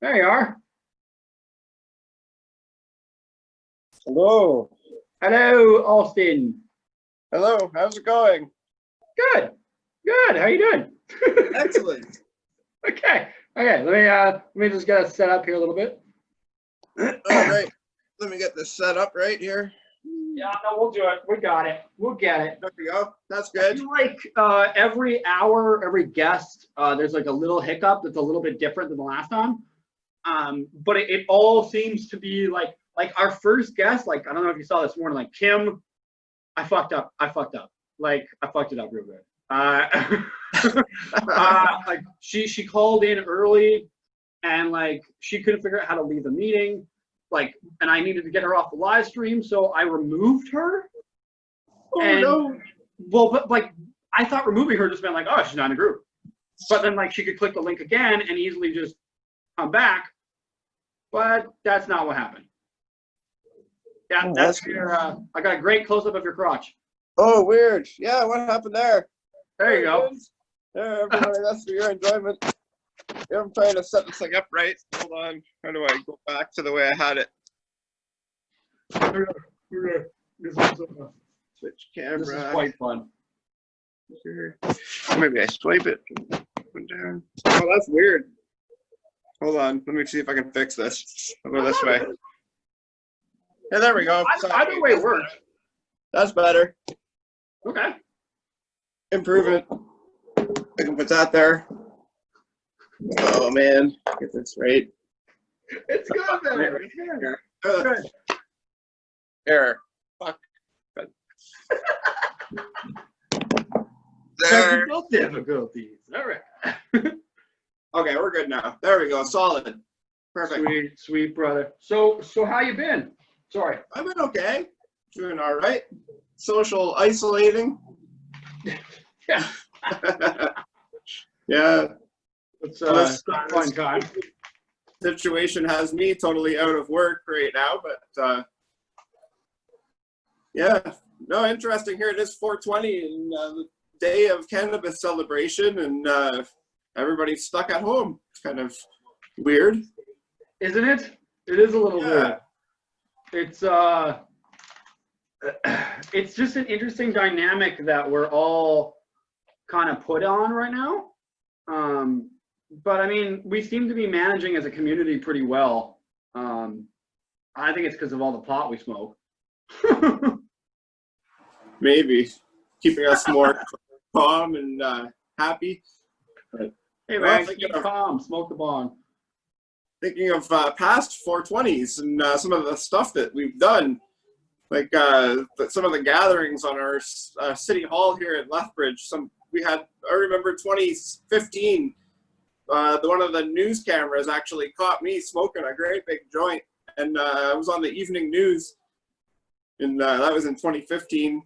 There you are. Hello. Hello, Austin. Hello. How's it going? Good. Good. How you doing? Excellent. Okay. Okay. Let me just get us set up here a little bit. All right. Let me get this set up right here. Yeah, no, we'll do it. We got it. We'll get it. There we go. That's I good. feel like every hour, every guest, there's like a little hiccup that's a little bit different than the last time. But it all seems to be like our first guest. Like I don't know if you saw this morning. Like Kim, I fucked up. Like I fucked it up real good. Like she called in early, and like she couldn't figure out how to leave the meeting. Like, and I needed to get her off the live stream, so I removed her. Oh And, no. Well, but like I thought removing her just meant like, oh, she's not in a group. But then like she could click the link again and easily just come back. But that's not what happened. Yeah, Oh, that's that's your. I got a great close up of your crotch. Oh, weird. Yeah, what happened there? There you go. There, everybody. That's for your enjoyment. Yeah, I'm trying to set this thing up right. Hold on. How do I go back to the way I had it? Switch camera. This is quite fun. Maybe I swipe it down. Oh, that's weird. Hold on. Let me see if I can fix this. I'll go this way. Yeah, there we go. Either way works. That's better. Okay. Improve it. I can put that there. Oh man, get this right. It's good there. It's good. There. Fuck. There. Technical difficulties. All right. Okay, we're good now. There we go. Solid. Perfect. Sweet, sweet brother. So how you been? Sorry. I've been okay. Doing all right. Social isolating. Yeah. Yeah. It's This fun time. situation has me totally out of work right now, but yeah, no, interesting. Here it is, 420, and the day of cannabis celebration, and everybody's stuck at home. It's kind of weird, Isn't it? It is a little weird. It's just an interesting dynamic that we're all kind of put on right now. But I mean, we seem to be managing as a community pretty well. I think it's because of all the pot we smoke. maybe keeping us more calm and happy. But, Hey well, man, keep calm, smoke the bong. thinking of past 420s and some of the stuff that we've done, like some of the gatherings on our city hall here at Lethbridge. I remember 2015, one of the news cameras actually caught me smoking a great big joint, and I was on the evening news, and that was in 2015.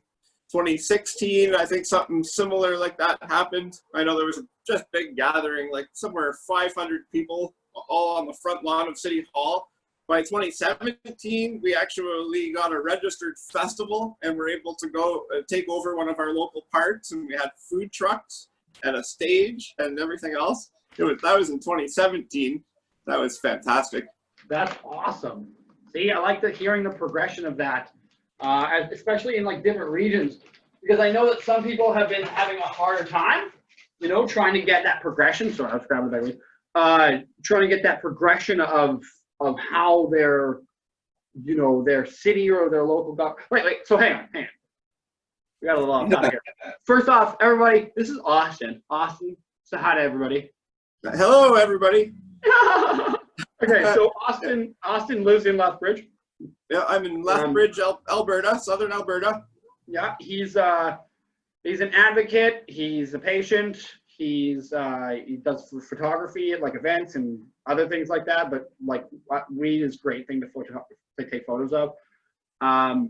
2016, I think something similar like that happened. I know there was a just big gathering, like somewhere 500 people, all on the front lawn of City Hall. By 2017, we actually got a registered festival and were able to go take over one of our local parks, and we had food trucks and a stage and everything else. That was in 2017. That was fantastic. That's awesome. See, I like hearing the progression of that, especially in like different regions, because I know that some people have been having a harder time, trying to get that progression. Sorry, I was grabbing the bag. Trying to get that progression of how their city or their local government. Wait. So hang on. We got a little off topic here. First off, everybody, this is Austin. Austin, say hi to everybody. Hello, everybody. Okay, so Austin lives in Lethbridge. Yeah, I'm in Lethbridge, Alberta, southern Alberta. Yeah, he's an advocate. He's a patient. He does photography at like events and other things like that. But like weed is a great thing to take photos of. And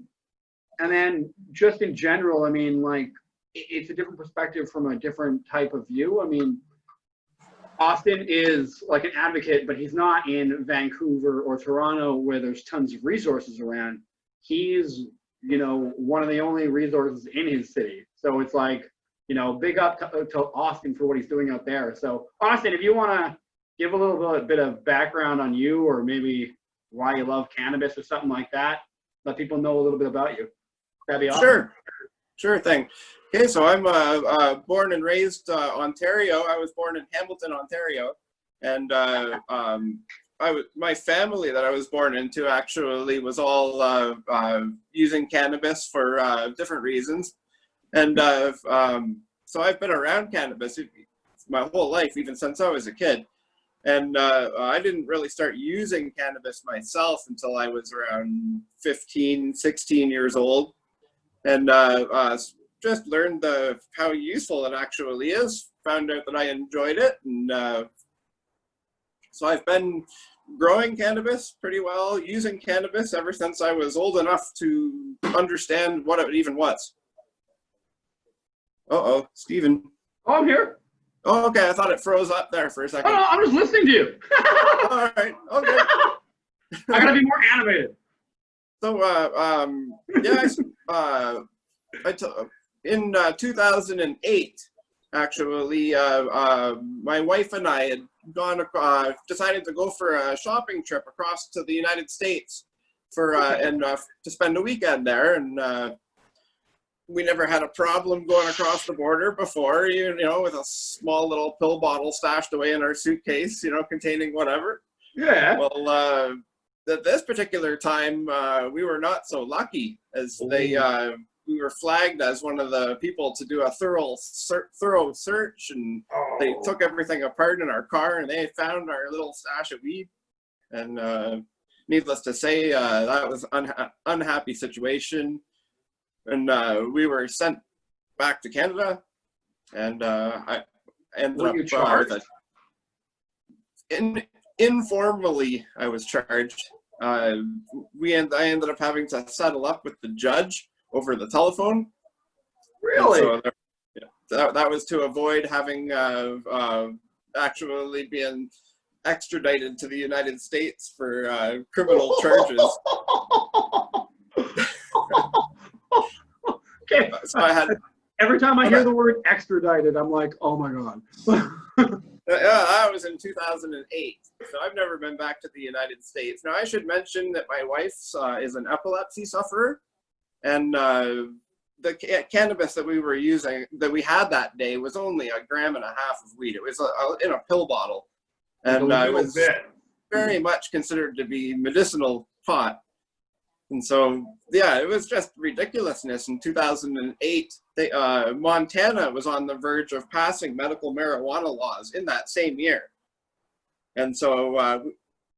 then just in general, I mean, like it's a different perspective from a different type of view. I mean, Austin is like an advocate, but he's not in Vancouver or Toronto where there's tons of resources around. He's, one of the only resources in his city. So it's like, big up to Austin for what he's doing out there. So Austin, if you want to give a little bit of background on you, or maybe why you love cannabis or something like that. Let people know a little bit about you. That'd be awesome. Sure thing. Okay, so I'm born and raised Ontario. I was born in Hamilton, Ontario, and my family that I was born into actually was all using cannabis for different reasons, and so I've been around cannabis my whole life, even since I was a kid. And I didn't really start using cannabis myself until I was around 15, 16 years old, and just learned how useful it actually is. Found out that I enjoyed it, and so I've been growing cannabis pretty well, using cannabis ever since I was old enough to understand what it even was. Uh-oh, Stephen. Oh, I'm here. Oh, okay, I thought it froze up there for a second. Oh, no, I'm just listening to you. All right, okay. I gotta be more animated. So, yeah, in 2008, actually, my wife and I had decided to go for a shopping trip across to the United States to spend a weekend there, and we never had a problem going across the border before, you know, with a small little pill bottle stashed away in our suitcase, you know, containing whatever. Yeah. Well, at this particular time, we were not so lucky, as we were flagged as one of the people to do a thorough search, and they took everything apart in our car, and they found our little stash of weed. And needless to say, that was an unhappy situation. And we were sent back to Canada, and I ended up charged? Informally, I was charged. I ended up having to settle up with the judge over the telephone. Really? So that was to avoid having actually being extradited to the United States for criminal charges. Okay. So I had, every time I hear the word extradited, I'm like, oh my God. Yeah, that was in 2008. So I've never been back to the United States. Now, I should mention that my wife is an epilepsy sufferer, and the cannabis that we were using, that we had that day, was only 1.5 grams of weed. It was in a pill bottle, and it was very much considered to be medicinal pot. And so, yeah, it was just ridiculousness. In 2008, Montana was on the verge of passing medical marijuana laws in that same year. And so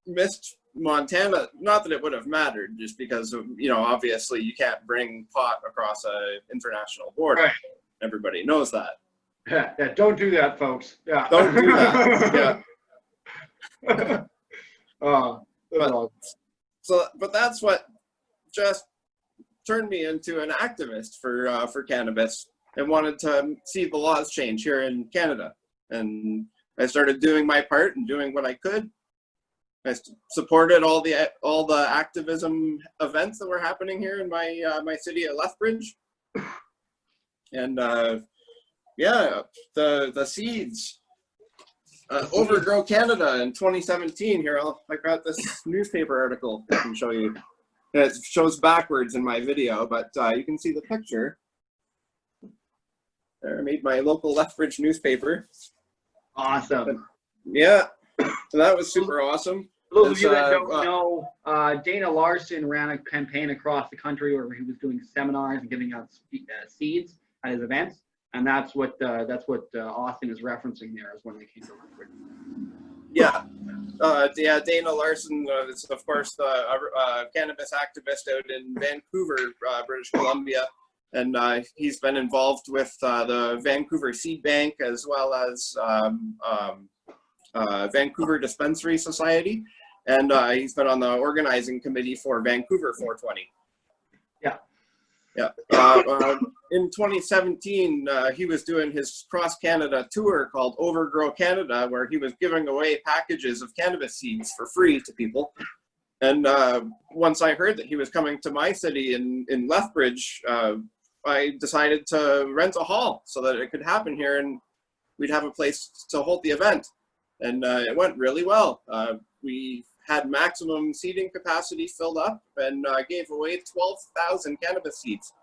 missed Montana, not that it would have mattered, just because, you know, obviously you can't bring pot across an international border. Right. Everybody knows that. Yeah, don't do that, folks. Yeah. Don't do that. Yeah. But that's what just turned me into an activist for cannabis, and wanted to see the laws change here in Canada. And I started doing my part and doing what I could. I supported all the activism events that were happening here in my city of Lethbridge. And yeah, the seeds. Overgrow Canada in 2017. Here, I got this newspaper article I can show you. It shows backwards in my video, but you can see the picture. There, I made my local Lethbridge newspaper. Awesome. Yeah, so that was super awesome. For those of you that don't know, Dana Larson ran a campaign across the country where he was doing seminars and giving out seeds at his events, and that's what Austin is referencing there, is when they came to Lethbridge. Yeah. Yeah, Dana Larson is, of course, the cannabis activist out in Vancouver, British Columbia, and he's been involved with the Vancouver Seed Bank, as well as Vancouver Dispensary Society, and he's been on the organizing committee for Vancouver 420. Yeah. Yeah. In 2017, he was doing his cross-Canada tour called Overgrow Canada, where he was giving away packages of cannabis seeds for free to people. And once I heard that he was coming to my city in Lethbridge, I decided to rent a hall so that it could happen here and we'd have a place to hold the event. and it went really well. We had maximum seating capacity filled up and gave away 12,000 cannabis seeds.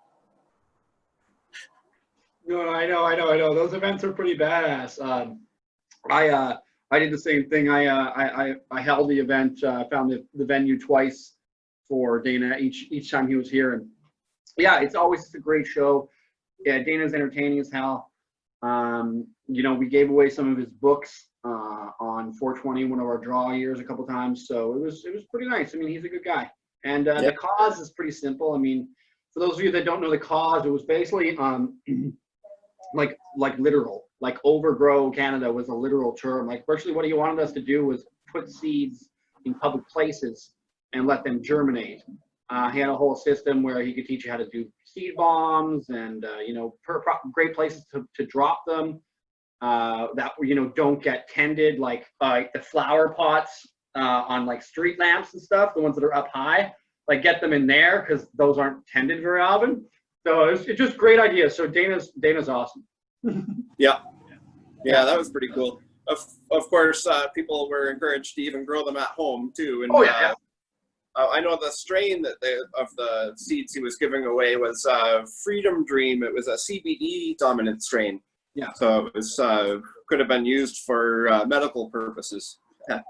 No, I know. Those events are pretty badass. I did the same thing. I held the event, found the venue twice for Dana each time he was here, and yeah, it's always just a great show. Yeah, Dana's entertaining as hell. You know, we gave away some of his books on 420, one of our draw years, a couple times, so it was pretty nice. I mean, he's a good guy, and the cause is pretty simple. I mean, for those of you that don't know the cause, it was basically like literal, like Overgrow Canada was a literal term. Like virtually what he wanted us to do was put seeds in public places and let them germinate. He had a whole system where he could teach you how to do seed bombs and you know, great places to drop them that, you know, don't get tended, like the flower pots on like street lamps and stuff, the ones that are up high, like get them in there because those aren't tended very often. So it's just great ideas. So Dana's awesome. Yeah, that was pretty cool. Of course, people were encouraged to even grow them at home too. And I know the strain that of the seeds he was giving away was Freedom Dream. It was a CBD dominant strain. Yeah. So it was could have been used for medical purposes. Yeah.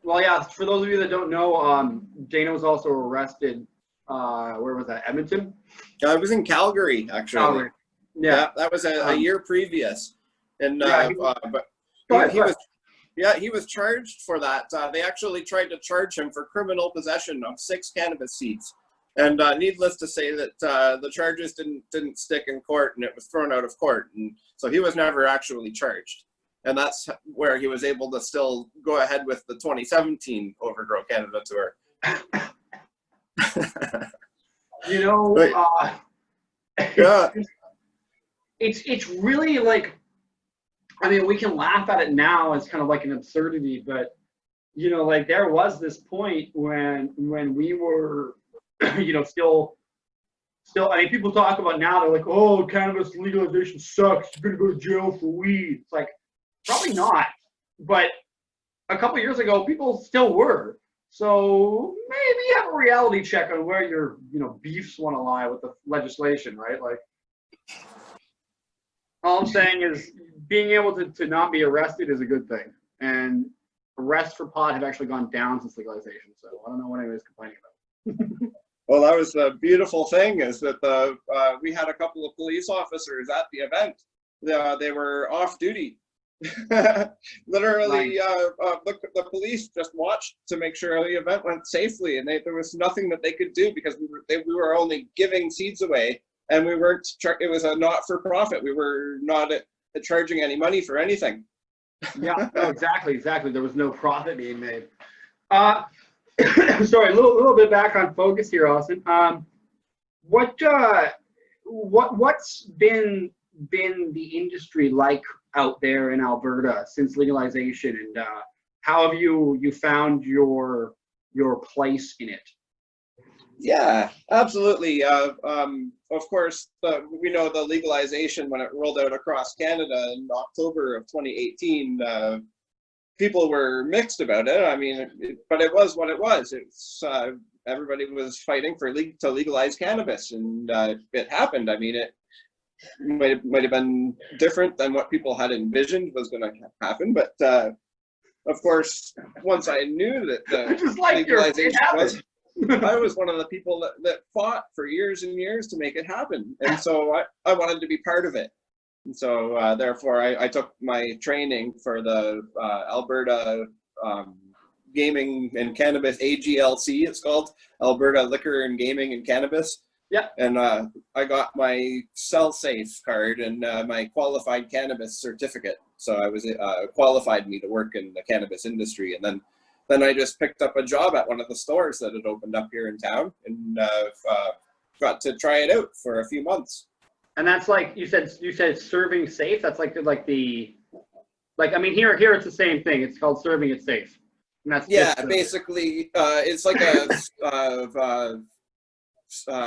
Well, yeah. For those of you that don't know, Dana was also arrested. Where was that? Edmonton? I was in Calgary, actually. Calgary. Yeah, that was a year previous, and he was charged for that. They actually tried to charge him for criminal possession of 6 cannabis seeds, and needless to say that the charges didn't stick in court, and it was thrown out of court, and so he was never actually charged. And that's where he was able to still go ahead with the 2017 Overgrow Canada tour. You know, yeah. It's really like, I mean, we can laugh at it now as kind of like an absurdity, but you know, like there was this point when we were, you know, still. I mean, people talk about now. They're like, "Oh, cannabis legalization sucks. You're gonna go to jail for weed." It's like, probably not, but a couple years ago, people still were. So maybe have a reality check on where your, you know, beefs want to lie with the legislation, right? Like, all I'm saying is being able to not be arrested is a good thing. And arrests for pot have actually gone down since legalization. So I don't know what anybody's complaining about. Well, that was the beautiful thing is that we had a couple of police officers at the event. They were off duty. Literally, the police just watched to make sure the event went safely, and there was nothing that they could do because we were only giving seeds away. And we weren't. It was a not-for-profit. We were not charging any money for anything. Yeah, no, exactly. There was no profit being made. Sorry, a little bit back on focus here, Austin. What's been the industry like out there in Alberta since legalization, and how have you found your place in it? Yeah, absolutely. Of course, we know the legalization when it rolled out across Canada in October of 2018. People were mixed about it. I mean, but it was what it was. It's everybody was fighting to legalize cannabis, and it happened. I mean, it might have been different than what people had envisioned was going to happen, but of course, once I knew that the legalization was. I was one of the people that fought for years and years to make it happen. And so I wanted to be part of it. And so therefore I took my training for the Alberta Gaming and Cannabis, AGLC it's called, Alberta Liquor and Gaming and Cannabis. Yeah. And I got my Sell Safe card and my qualified cannabis certificate. So I was qualified me to work in the cannabis industry. And then I just picked up a job at one of the stores that had opened up here in town, and got to try it out for a few months. And that's like you said serving safe. That's like I mean here it's the same thing. It's called serving it safe. And that's basically it's like a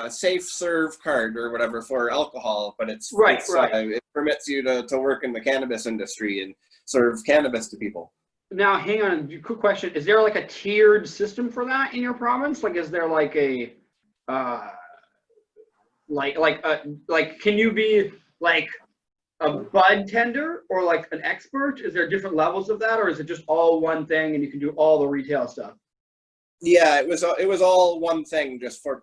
safe serve card or whatever for alcohol, but it's right. It permits you to work in the cannabis industry and serve cannabis to people. Now, hang on. Quick question: is there like a tiered system for that in your province? Like, is there like a uh, like can you be like a bud tender or like an expert? Is there different levels of that, or is it just all one thing and you can do all the retail stuff? Yeah, it was all one thing, just for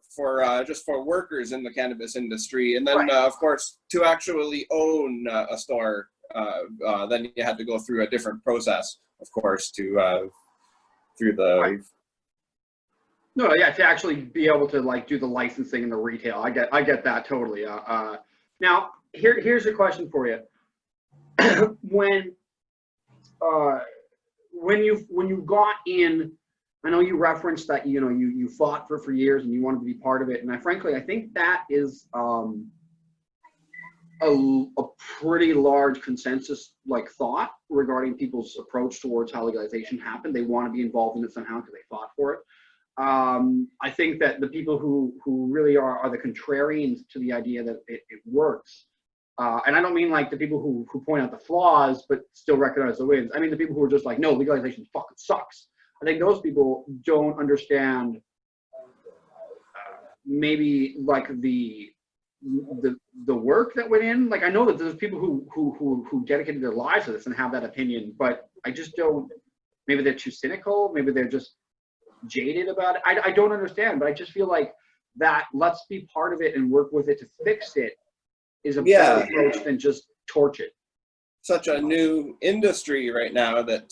workers in the cannabis industry, and then Right. of course to actually own a store, then you had to go through a different process, of course, to through Right. the. No, yeah, to actually be able to like do the licensing and the retail. I get that totally. Now here's a question for you. when uh, when you got in, I know you referenced that you fought for years and you wanted to be part of it, and I think that is a pretty large consensus like thought regarding people's approach towards how legalization happened. They want to be involved in it somehow because they fought for it. I think that the people who really are the contrarians to the idea that it works. And I don't mean like the people who point out the flaws but still recognize the wins. I mean the people who are just like, no, legalization fucking sucks. I think those people don't understand maybe like the work that went in. Like I know that there's people who dedicated their lives to this and have that opinion, but I just don't. Maybe they're too cynical. Maybe they're just jaded about it. I don't understand, but I just feel like that let's be part of it and work with it to fix it is a better approach than just torch it. Such a new industry right now that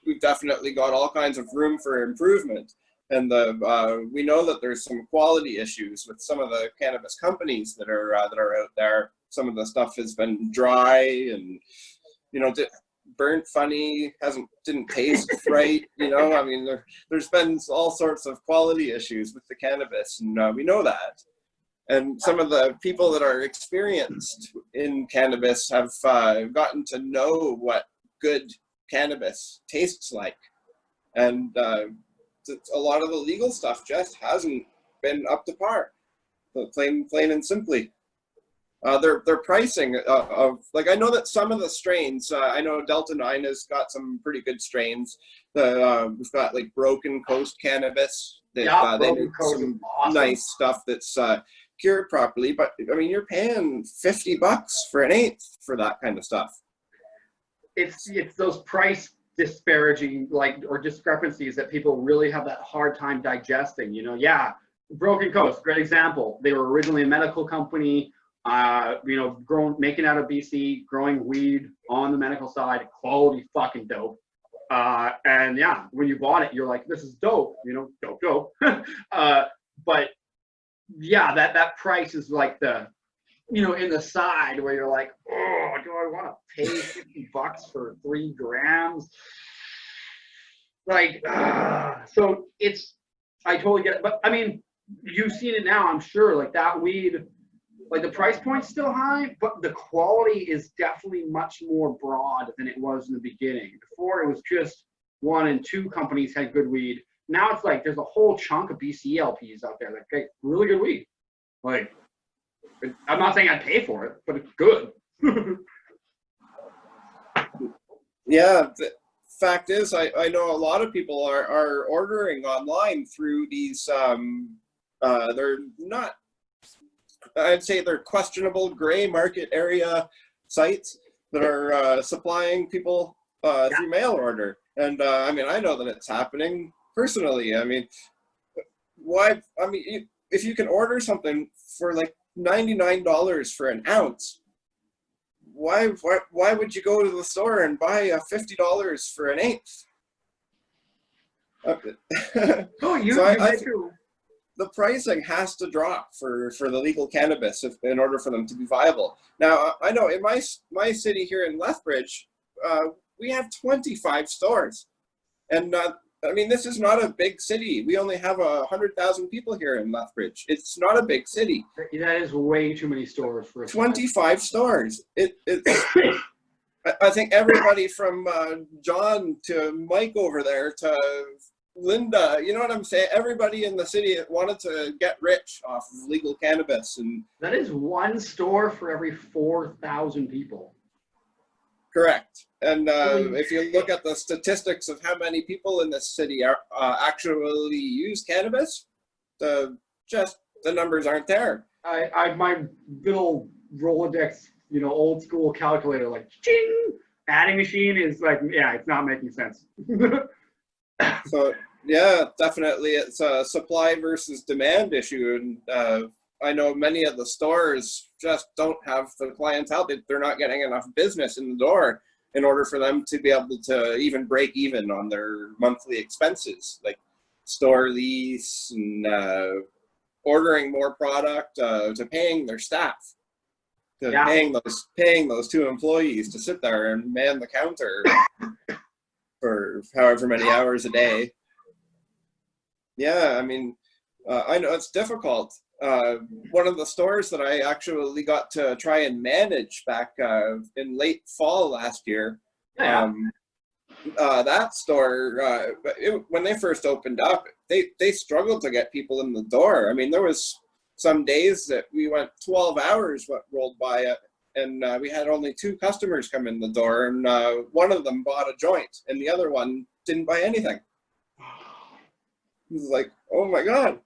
we've definitely got all kinds of room for improvement, and we know that there's some quality issues with some of the cannabis companies that are out there. Some of the stuff has been dry and burnt funny, didn't taste right. I mean there's been all sorts of quality issues with the cannabis, and we know that. And some of the people that are experienced in cannabis have gotten to know what good cannabis tastes like. And a lot of the legal stuff just hasn't been up to par, plain and simply. Their pricing like I know that some of the strains, I know Delta 9 has got some pretty good strains. We've got like Broken Coast cannabis that they do some awesome. nice stuff that's cured properly, but I mean you're paying $50 for an eighth for that kind of stuff. It's those price disparaging or discrepancies that people really have that hard time digesting. Yeah, Broken Coast, great example. They were originally a medical company, making out of BC, growing weed on the medical side, quality fucking dope. And yeah, when you bought it, you're like, this is dope, dope. But yeah, that price is like the, in the side where you're like, oh, do I want to pay $50 for 3 grams? Like, so I totally get it. But I mean, you've seen it now, I'm sure, like that weed, like the price point's still high, but the quality is definitely much more broad than it was in the beginning. Before it was just 1 and 2 companies had good weed. Now it's like there's a whole chunk of BC LPs out there that get really good weed. Like, I'm not saying I'd pay for it, but it's good. Yeah, the fact is, I know a lot of people are ordering online through these. They're not. I'd say they're questionable gray market area sites that are supplying people through mail order. And I mean, I know that it's happening personally. I mean, why? I mean, if you can order something for like $99 for an ounce, why would you go to the store and buy $50 for an eighth? The pricing has to drop for the legal cannabis in order for them to be viable. Now, I know in my city here in Lethbridge, we have 25 stores, and I mean, this is not a big city. We only have 100,000 people here in Lethbridge. It's not a big city. That is way too many stores for 25 stores. I think everybody from John to Mike over there to Linda, you know what I'm saying? Everybody in the city wanted to get rich off of legal cannabis, and that is 1 store for every 4,000 people. Correct. And Holy if you look at the statistics of how many people in this city are actually use cannabis, just the numbers aren't there. my little Rolodex, old school calculator, like ching, adding machine is like, yeah, it's not making sense. So yeah, definitely, it's a supply versus demand issue, and I know many of the stores just don't have the clientele. They're not getting enough business in the door in order for them to be able to even break even on their monthly expenses, like store lease and ordering more product, to paying their staff, to Yeah. paying those 2 employees to sit there and man the counter for however many hours a day. Yeah, I mean, I know it's difficult. One of the stores that I actually got to try and manage back in late fall last year, Yeah. that store, when they first opened up, they struggled to get people in the door. I mean, there was some days that we went 12 hours what rolled by it, and we had only 2 customers come in the door, and one of them bought a joint, and the other one didn't buy anything. It was like, oh my God.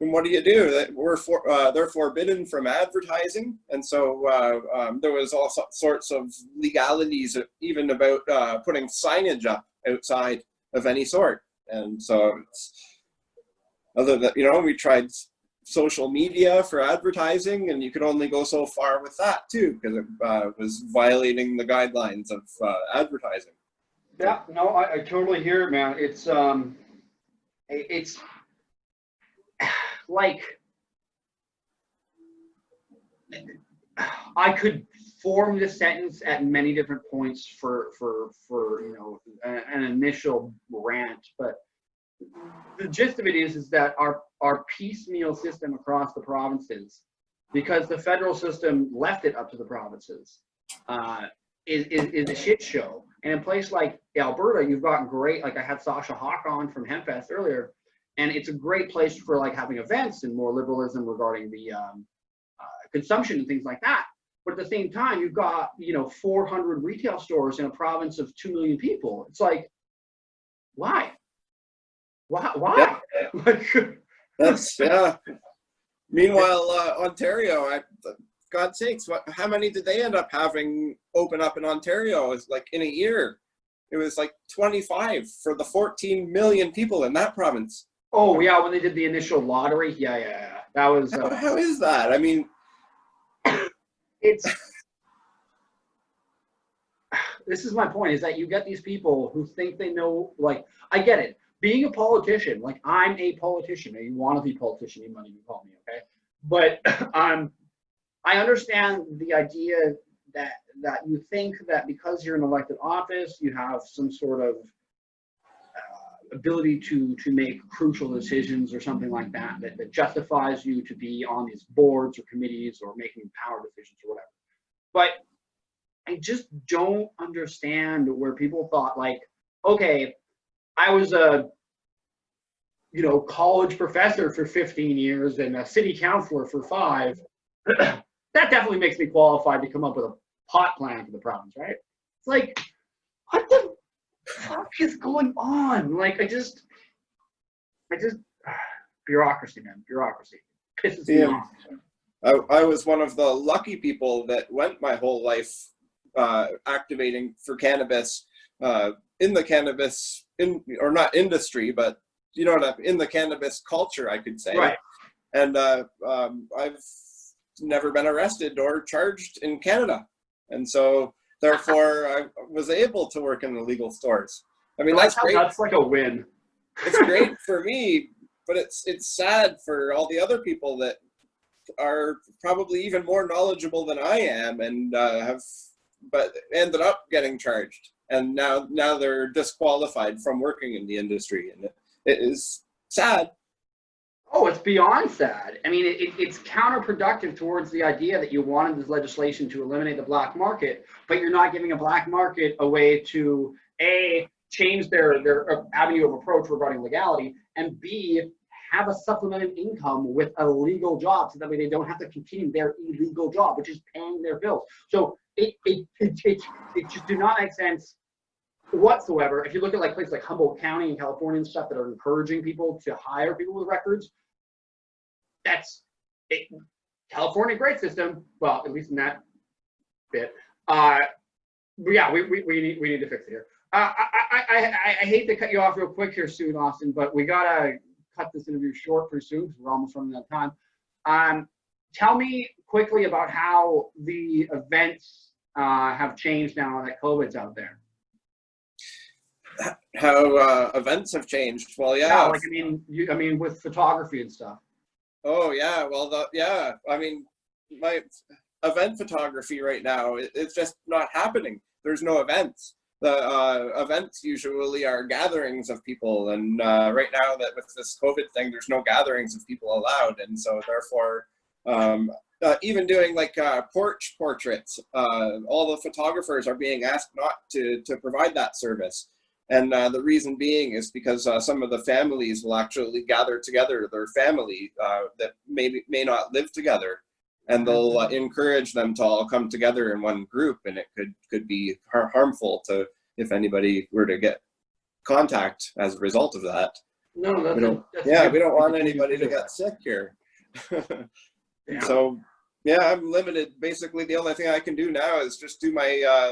And what do you do? They're forbidden from advertising, and so there was all sorts of legalities, even about putting signage up outside of any sort. And so, other than we tried social media for advertising, and you could only go so far with that too, because it was violating the guidelines of advertising. Yeah, no, I totally hear it, man. It's like, I could form this sentence at many different points for an initial rant, but the gist of it is that our piecemeal system across the provinces, because the federal system left it up to the provinces, is a shit show. And in a place like Alberta, you've got great, like I had Sasha Hawk on from Hempfest earlier, and it's a great place for like having events and more liberalism regarding the consumption and things like that. But at the same time, you've got 400 retail stores in a province of 2 million people. It's like, why? Why? Yeah. That's yeah. Meanwhile, Ontario, God's sakes, how many did they end up having open up in Ontario? It's like in a year. It was like 25 for the 14 million people in that province. Oh yeah, when they did the initial lottery, yeah. That was. How is that? I mean, it's. This is my point: is that you get these people who think they know. Like, I get it. Being a politician, like I'm a politician. You want to be a politician, you might even call me, okay? But I understand the idea that you think that because you're in elected office, you have some sort of ability to make crucial decisions or something like that, that justifies you to be on these boards or committees or making power decisions or whatever. But I just don't understand where people thought, like, okay, I was a college professor for 15 years and a city councilor for 5. That definitely makes me qualified to come up with a pot plan for the province, right? It's like, what the fuck is going on? Like, I just bureaucracy, man, bureaucracy pisses me off. I was one of the lucky people that went my whole life activating for cannabis in the cannabis or not industry, but in the cannabis culture, I could say. Right. And I've never been arrested or charged in Canada, and so therefore I was able to work in the legal stores. I mean, that's great. That's like a win. It's great for me, but it's sad for all the other people that are probably even more knowledgeable than I am and but ended up getting charged, and now they're disqualified from working in the industry, and it is sad. Oh, it's beyond sad. I mean, it's counterproductive towards the idea that you wanted this legislation to eliminate the black market, but you're not giving a black market a way to A, change their avenue of approach regarding legality, and B, have a supplemented income with a legal job, so that way they don't have to continue their illegal job, which is paying their bills. So it just do not make sense whatsoever. If you look at like places like Humboldt County in California and stuff that are encouraging people to hire people with records, that's it. California, great system. Well, at least in that bit. But yeah, we need to fix it here. I hate to cut you off real quick here soon, Austin, but we gotta cut this interview short pretty soon because we're almost running out of time. Tell me quickly about how the events have changed now that COVID's out there. How events have changed? Well, yeah. Like I mean, with photography and stuff. Oh yeah, well, yeah. I mean, my event photography right now, it's just not happening. There's no events. The events usually are gatherings of people, and right now that with this COVID thing, there's no gatherings of people allowed, and so therefore, even doing like porch portraits, all the photographers are being asked not to provide that service. And the reason being is because some of the families will actually gather together their family that may not live together, and they'll encourage them to all come together in one group, and it could be harmful to if anybody were to get contact as a result of that. No, we don't want anybody to get sick here. Yeah. So yeah, I'm limited. Basically, the only thing I can do now is just do my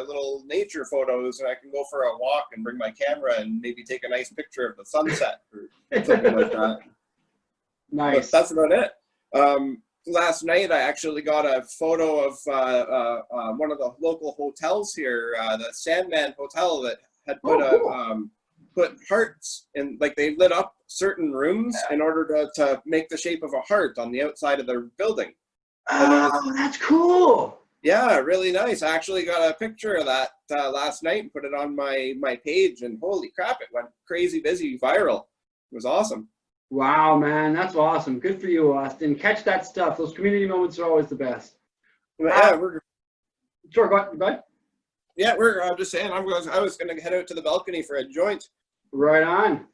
little nature photos, and I can go for a walk and bring my camera and maybe take a nice picture of the sunset or something like that. Nice. But that's about it. Last night, I actually got a photo of one of the local hotels here, the Sandman Hotel, that had put put hearts in, like they lit up certain rooms in order to make the shape of a heart on the outside of their building. Oh, that's cool. Yeah, really nice. I actually got a picture of that last night and put it on my page, and holy crap, it went crazy busy, viral. It was awesome. Wow, man, that's awesome. Good for you, Austin. Catch that stuff. Those community moments are always the best. Yeah, Sure, go ahead. Yeah, I'm just saying, I was going to head out to the balcony for a joint. Right on.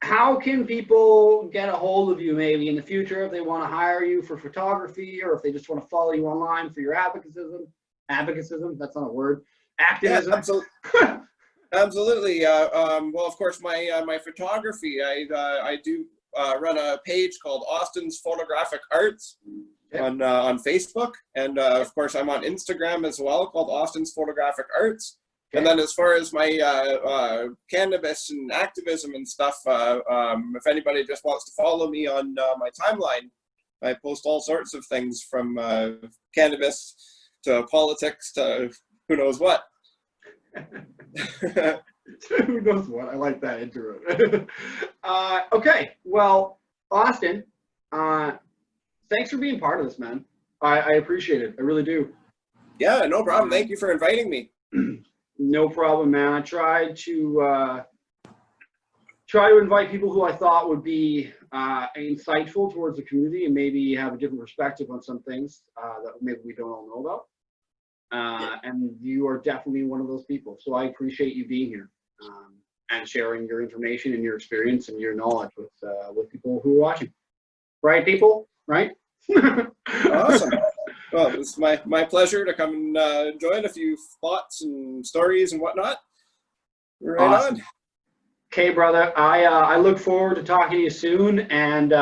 How can people get a hold of you maybe in the future if they want to hire you for photography, or if they just want to follow you online for your advocacism? That's not a word. Activism. Yeah, absolutely. Well, of course, my photography, I do run a page called Austin's Photographic Arts on Facebook, and of course, I'm on Instagram as well, called Austin's Photographic Arts. And then as far as my cannabis and activism and stuff, if anybody just wants to follow me on my timeline, I post all sorts of things from cannabis to politics to who knows what. Who knows what? I like that intro. Okay, well, Austin, thanks for being part of this, man. I appreciate it. I really do. Yeah, no problem. Thank you for inviting me. No problem, man. I tried to invite people who I thought would be insightful towards the community and maybe have a different perspective on some things that maybe we don't all know about. And you are definitely one of those people. So I appreciate you being here and sharing your information and your experience and your knowledge with people who are watching. Right, people? Right? Awesome. Well, it was my pleasure to come and join a few thoughts and stories and whatnot. Right awesome. On. Okay, brother. I look forward to talking to you soon, and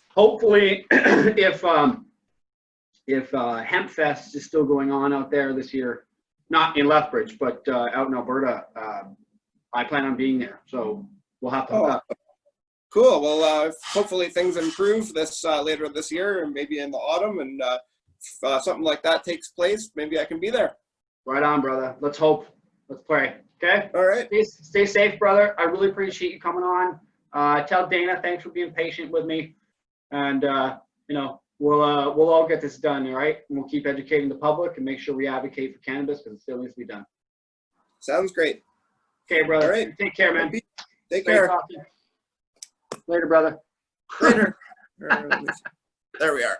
hopefully, if Hempfest is still going on out there this year, not in Lethbridge, but out in Alberta, I plan on being there. So we'll have to hook up. Cool. Well, hopefully things improve this later this year, and maybe in the autumn, and if something like that takes place, maybe I can be there. Right on, brother. Let's hope. Let's pray. Okay. All right. Stay safe, brother. I really appreciate you coming on. Tell Dana thanks for being patient with me, and we'll all get this done. All right. And we'll keep educating the public and make sure we advocate for cannabis because it still needs to be done. Sounds great. Okay, brother. All right. Take care, man. Take care. Later, brother. Later. There we are.